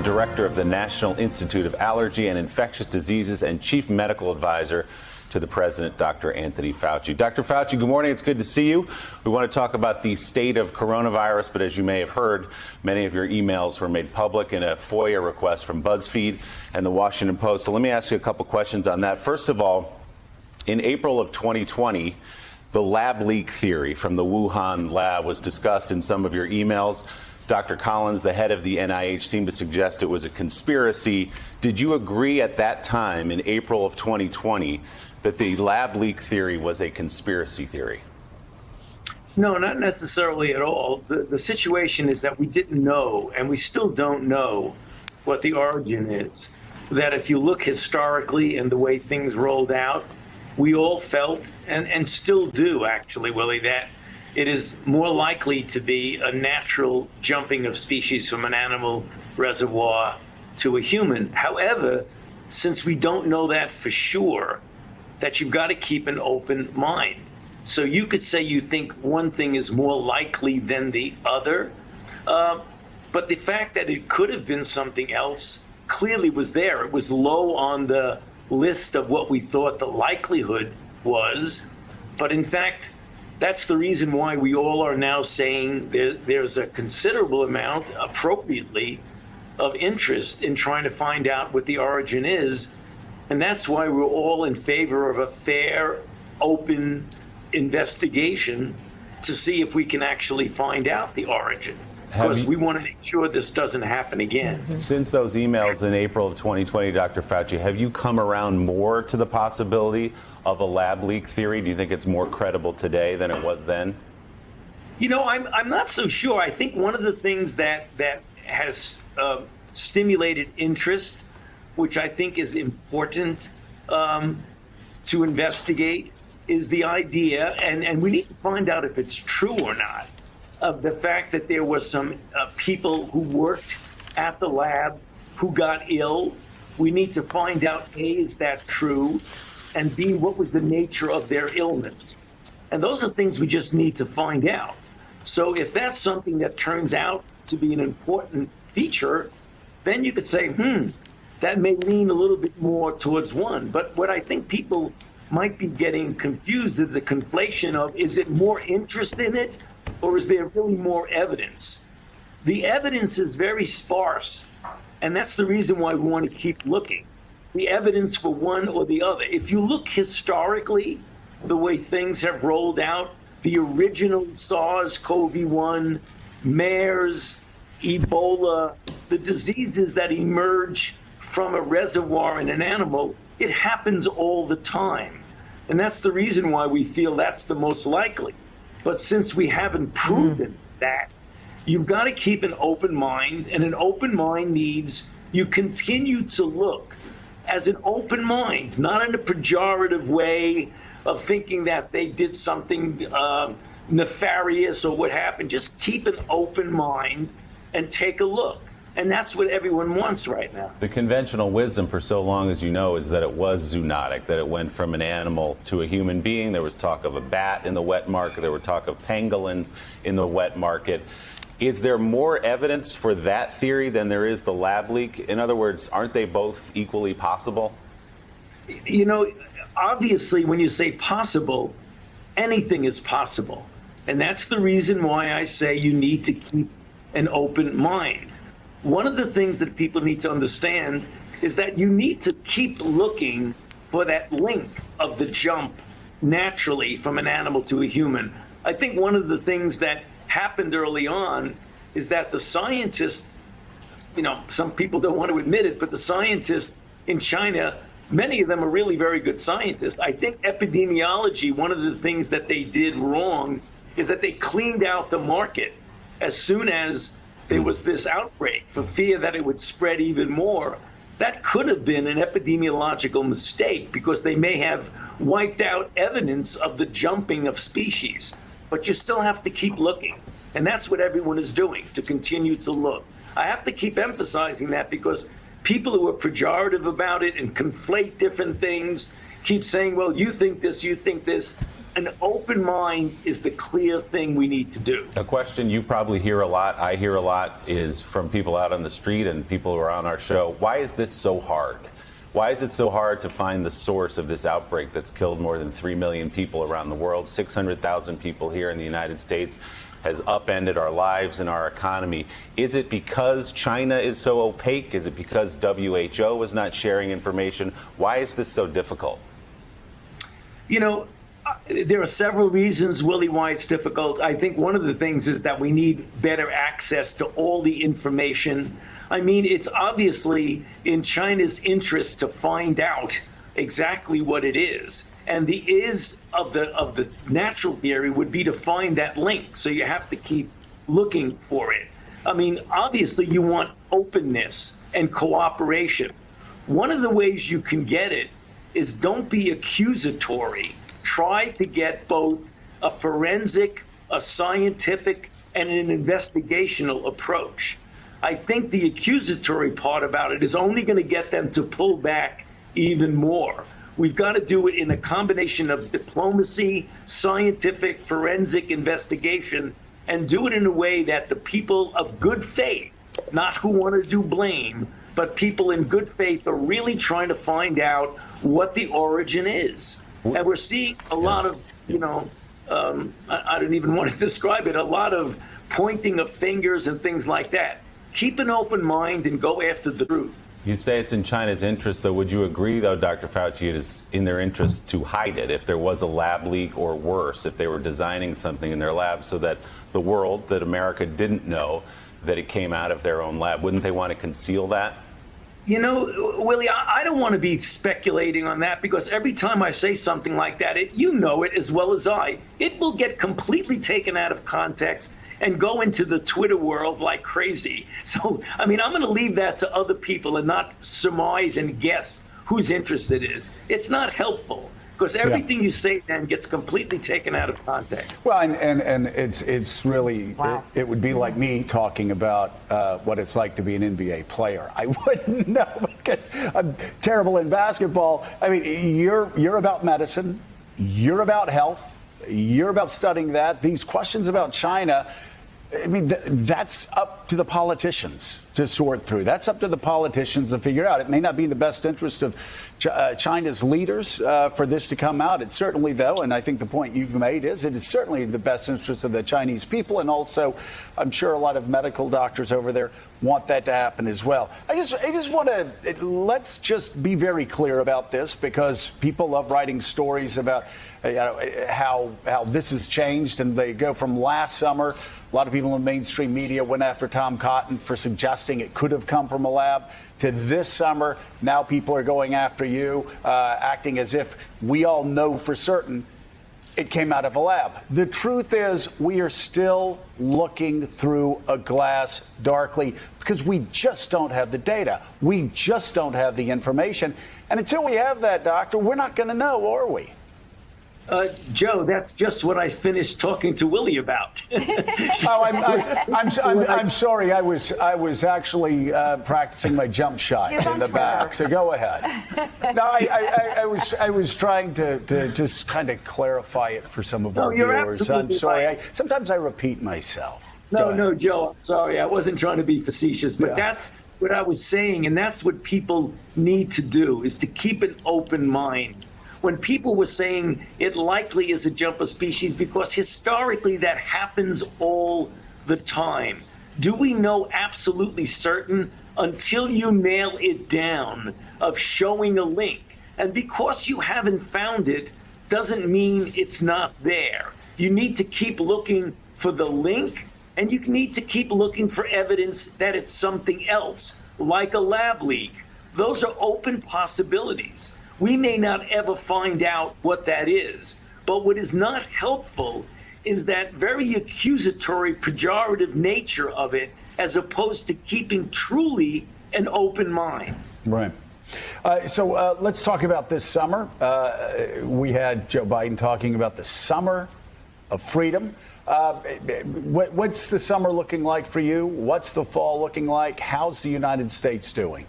director of the National Institute of Allergy and Infectious Diseases and chief medical advisor to the president, Dr. Anthony Fauci. Dr. Fauci, good morning. It's good to see you. We want to talk about the state of coronavirus, but as you may have heard, many of your emails were made public in a FOIA request from BuzzFeed and the Washington Post. So let me ask you a couple questions on that. First of all, in April of 2020, the lab leak theory from the Wuhan lab was discussed in some of your emails. Dr. Collins, the head of the NIH, seemed to suggest it was a conspiracy. Did you agree at that time, in April of 2020, that the lab leak theory was a conspiracy theory? No, not necessarily at all. The situation is that we didn't know, and we still don't know, what the origin is. That if you look historically and the way things rolled out, we all felt, and still do actually, Willie, that it is more likely to be a natural jumping of species from an animal reservoir to a human. However, since we don't know that for sure, that you've got to keep an open mind. So you could say you think one thing is more likely than the other, but the fact that it could have been something else clearly was there. It was low on the list of what we thought the likelihood was, but in fact, that's the reason why we all are now saying there's a considerable amount, appropriately, of interest in trying to find out what the origin is. And that's why we're all in favor of a fair, open investigation to see if we can actually find out the origin. Because we want to make sure this doesn't happen again. Since those emails in April of 2020, Dr. Fauci, have you come around more to the possibility of a lab leak theory? Do you think it's more credible today than it was then? You know, I'm not so sure. I think one of the things that has stimulated interest, which I think is important to investigate, is the idea, and we need to find out if it's true or not, of the fact that there were some people who worked at the lab who got ill. We need to find out, A, is that true? And B, what was the nature of their illness? And those are things we just need to find out. So if that's something that turns out to be an important feature, then you could say, that may lean a little bit more towards one. But what I think people might be getting confused is the conflation of, is it more interest in it, or is there really more evidence? The evidence is very sparse, and that's the reason why we want to keep looking. The evidence for one or the other. If you look historically, the way things have rolled out, the original SARS-CoV-1, MERS, Ebola, the diseases that emerge from a reservoir in an animal, it happens all the time. And that's the reason why we feel that's the most likely. But since we haven't proven that, you've got to keep an open mind, and an open mind needs you continue to look as an open mind, not in a pejorative way of thinking that they did something nefarious or what happened. Just keep an open mind and take a look. And that's what everyone wants right now. The conventional wisdom for so long, as you know, is that it was zoonotic, that it went from an animal to a human being. There was talk of a bat in the wet market. There was talk of pangolins in the wet market. Is there more evidence for that theory than there is the lab leak? In other words, aren't they both equally possible? You know, obviously, when you say possible, anything is possible. And that's the reason why I say you need to keep an open mind. One of the things that people need to understand is that you need to keep looking for that link of the jump naturally from an animal to a human. I think one of the things that happened early on is that the scientists, you know, some people don't want to admit it, but the scientists in China, many of them are really very good scientists. I think epidemiology, one of the things that they did wrong is that they cleaned out the market as soon as there was this outbreak for fear that it would spread even more. That could have been an epidemiological mistake because they may have wiped out evidence of the jumping of species. But you still have to keep looking. And that's what everyone is doing, to continue to look. I have to keep emphasizing that because people who are pejorative about it and conflate different things, keep saying, well, you think this, an open mind is the clear thing we need to do. A question you probably hear a lot, I hear a lot, is from people out on the street and people who are on our show. Why is this so hard? Why is it so hard to find the source of this outbreak that's killed more than 3 million people around the world, 600,000 people here in the United States, has upended our lives and our economy? Is it because China is so opaque? Is it because WHO is not sharing information? Why is this so difficult? You know, there are several reasons, Willie, why it's difficult. I think one of the things is that we need better access to all the information. I mean, it's obviously in China's interest to find out exactly what it is. And the is of the natural theory would be to find that link. So you have to keep looking for it. I mean, obviously, you want openness and cooperation. One of the ways you can get it is don't be accusatory. Try to get both a forensic, a scientific, and an investigational approach. I think the accusatory part about it is only going to get them to pull back even more. We've got to do it in a combination of diplomacy, scientific, forensic investigation, and do it in a way that the people of good faith, not who want to do blame, but people in good faith are really trying to find out what the origin is. And we're seeing a lot of, I don't even want to describe it, a lot of pointing of fingers and things like that. Keep an open mind and go after the truth. You say it's in China's interest, though. Would you agree, though, Dr. Fauci, it is in their interest to hide it if there was a lab leak, or worse, if they were designing something in their lab so that the world, that America didn't know that it came out of their own lab? Wouldn't they want to conceal that? You know, Willie, I don't want to be speculating on that, because every time I say something like that, you know it as well as I, it will get completely taken out of context and go into the Twitter world like crazy. So, I mean, I'm going to leave that to other people and not surmise and guess whose interest it is. It's not helpful, because everything you say then gets completely taken out of context. Well, and it's really, it would be like me talking about what it's like to be an NBA player. I wouldn't know. I'm terrible in basketball. I mean, you're about medicine. You're about health. You're about studying that. These questions about China, I mean, that's up to the politicians to sort through. That's up to the politicians to figure out. It may not be in the best interest of China's leaders for this to come out. It's certainly, though, and I think the point you've made is it is certainly in the best interest of the Chinese people. And also, I'm sure a lot of medical doctors over there want that to happen as well. I just want to, let's just be very clear about this, because people love writing stories about how this has changed, and they go from last summer. A lot of people in mainstream media went after Tom Cotton for suggesting it could have come from a lab, to this summer. Now people are going after you, acting as if we all know for certain it came out of a lab. The truth is, we are still looking through a glass darkly, because we just don't have the data. We just don't have the information. And until we have that, doctor, we're not going to know, are we? Joe, that's just what I finished talking to Willie about. I'm sorry. I was actually practicing my jump shot in the back. So go ahead. No, I was trying to just kind of clarify it for some of our viewers. I'm sorry. Right. Sometimes I repeat myself. No, Joe, I'm sorry. I wasn't trying to be facetious, but that's what I was saying, and that's what people need to do, is to keep an open mind. When people were saying it likely is a jump of species, because historically that happens all the time. Do we know absolutely certain? Until you nail it down of showing a link. And because you haven't found it doesn't mean it's not there. You need to keep looking for the link, and you need to keep looking for evidence that it's something else, like a lab leak. Those are open possibilities. We may not ever find out what that is, but what is not helpful is that very accusatory, pejorative nature of it, as opposed to keeping truly an open mind. Right. So let's talk about this summer. We had Joe Biden talking about the summer of freedom. What's the summer looking like for you? What's the fall looking like? How's the United States doing?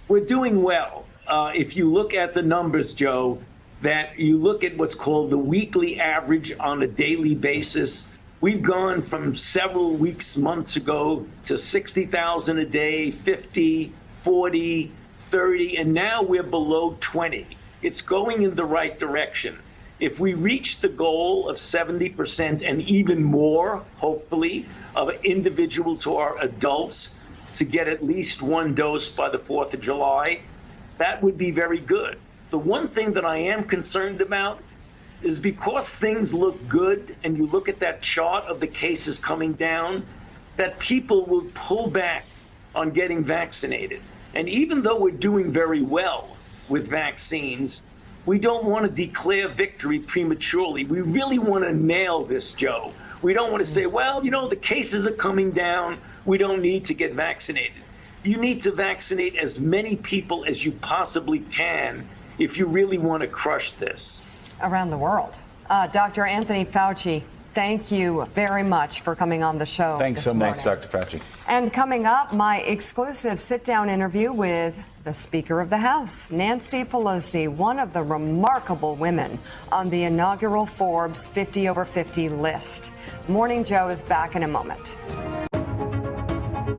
We're doing well. If you look at the numbers, Joe, that you look at what's called the weekly average on a daily basis. We've gone from several weeks, months ago to 60,000 a day, 50, 40, 30, and now we're below 20. It's going in the right direction. If we reach the goal of 70% and even more, hopefully, of individuals who are adults to get at least one dose by the 4th of July, that would be very good. The one thing that I am concerned about is because things look good and you look at that chart of the cases coming down, that people will pull back on getting vaccinated. And even though we're doing very well with vaccines, we don't want to declare victory prematurely. We really want to nail this, Joe. We don't want to say, well, you know, the cases are coming down. We don't need to get vaccinated. You need to vaccinate as many people as you possibly can if you really want to crush this. Around the world. Dr. Anthony Fauci, thank you very much for coming on the show. Thanks so much, Dr. Fauci. And coming up, my exclusive sit-down interview with the Speaker of the House, Nancy Pelosi, one of the remarkable women on the inaugural Forbes 50 over 50 list. Morning Joe is back in a moment.